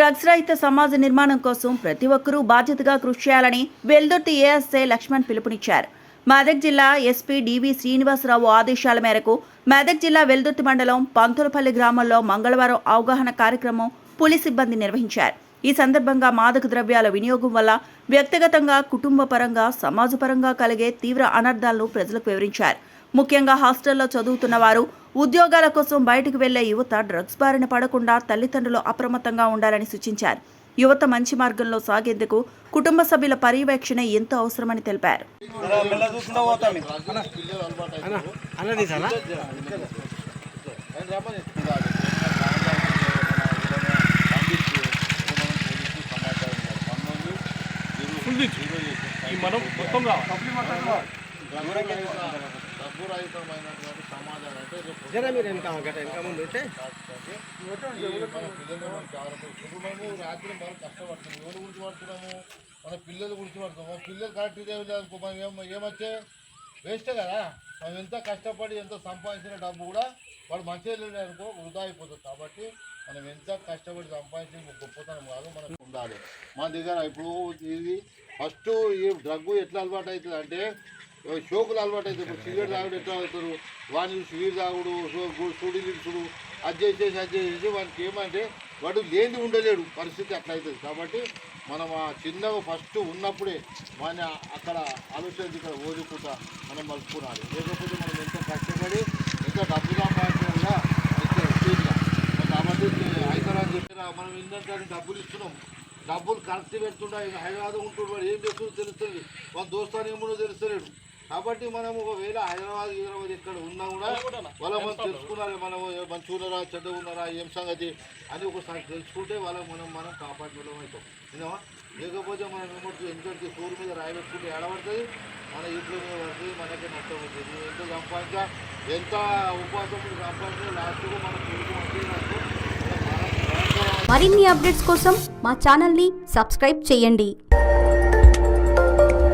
Drugs రహిత సమాజ నిర్మాణం కోసం ప్రతి ఒక్కరూ బాధ్యతగా కృషి చేయాలని వెల్దుర్తి ఏఎస్ఐ లక్ష్మణ్ పిలుపునిచ్చారు. మెదక్ జిల్లా ఎస్పీ డివి శ్రీనివాసరావు ఆదేశాల మేరకు మెదక్ జిల్లా వెల్దుర్తి మండలం పంతులపల్లి గ్రామంలో మంగళవారం అవగాహన కార్యక్రమం పోలీస్ సిబ్బంది నిర్వహించారు. ఈ సందర్భంగా మాదక ద్రవ్యాల వినియోగం వల్ల వ్యక్తిగతంగా, కుటుంబ పరంగా, సమాజపరంగా కలిగే తీవ్ర అనర్థాలను ప్రజలకు వివరించారు. ముఖ్యంగా హాస్టల్లో చదువుతున్న వారు, ఉద్యోగాల కోసం బయటకు వెళ్లే యువత డ్రగ్స్ బారిన పడకుండా తల్లిదండ్రులు అప్రమత్తంగా ఉండాలని సూచించారు. యువత మంచి మార్గంలో సాగేందుకు కుటుంబ సభ్యుల పర్యవేక్షణ ఎంతో అవసరమని తెలిపారు. డబ్బురహితమైనటువంటి సమాజం అంటే మేము రాత్రి బాగా కష్టపడుతున్నాము. ఎవరు గురించి పడుతున్నాము? మన పిల్లలు గురించి పడుతున్నాము. పిల్లలు కరెక్ట్ మనం ఏమొచ్చే వేస్టే కదా. మనం ఎంత కష్టపడి ఎంత సంపాదించిన డబ్బు కూడా వాడు మంచిగా లేదనుకో వృధా అయిపోతుంది. కాబట్టి మనం ఎంత కష్టపడి సంపాదించిన గొప్పతనం కాదు, మనకు ఉండాలి. మన దగ్గర ఇప్పుడు ఇది ఫస్ట్ ఈ డ్రగ్ ఎట్లా అలవాటు అవుతుంది అంటే షోకులు అలవాటు అవుతుంది. ఇప్పుడు సిగరెట్ తాగుడు ఎట్లా అవుతారు, వాడిని స్వీట్ తాగుడు, సుడి నిలుచుడు, అది చేసి వానికి ఏమంటే వాడు లేని ఉండలేడు, పరిస్థితి అట్లా అవుతుంది. కాబట్టి మనం ఆ చిన్నగా ఫస్ట్ ఉన్నప్పుడే వాడిని అక్కడ ఆలోచన ఇక్కడ ఓదుకుంటా మనం మలుపుకోవాలి. లేకపోతే మనం ఎంత కష్టపడి ఎంత డబ్బు సంపాదించినా కాబట్టి హైదరాబాద్ చెప్పిన మనం ఏంటంటే డబ్బులు ఇస్తున్నాం, డబ్బులు కరెక్ట్ పెడుతుంటా. హైదరాబాద్ ఉంటున్నాడు ఏం చేస్తుందో తెలుస్తుంది, వాళ్ళ దోస్తాను ఏముందో తెలుస్తలేడు. కాబట్టి మనం ఒకవేళ హైదరాబాద్ ఎక్కడ ఉన్నా కూడా వాళ్ళకి మనం తెలుసుకున్నారా, మనం మంచిగా ఉన్నారా, చెడ్డగా ఉన్నారా, ఏం సంగతి అని ఒకసారి తెలుసుకుంటే వాళ్ళకి మనం కాపాడుకోవడం అవుతాం. విన్నావా? లేకపోతే మనం ఏమవుతుంది, ఎందుకంటే సూరు మీద రాయి పెట్టుకుంటే ఏడబడుతుంది, మన ఇంట్లో మీద పడుతుంది, మనకే నష్టం అవుతుంది. ఎంత సంపాదించా, ఎంత ఉపాసం సంపాదించా, లాస్ట్గా మనం మరిన్ని అప్డేట్స్ కోసం మా ఛానల్ని సబ్స్క్రైబ్ చేయండి.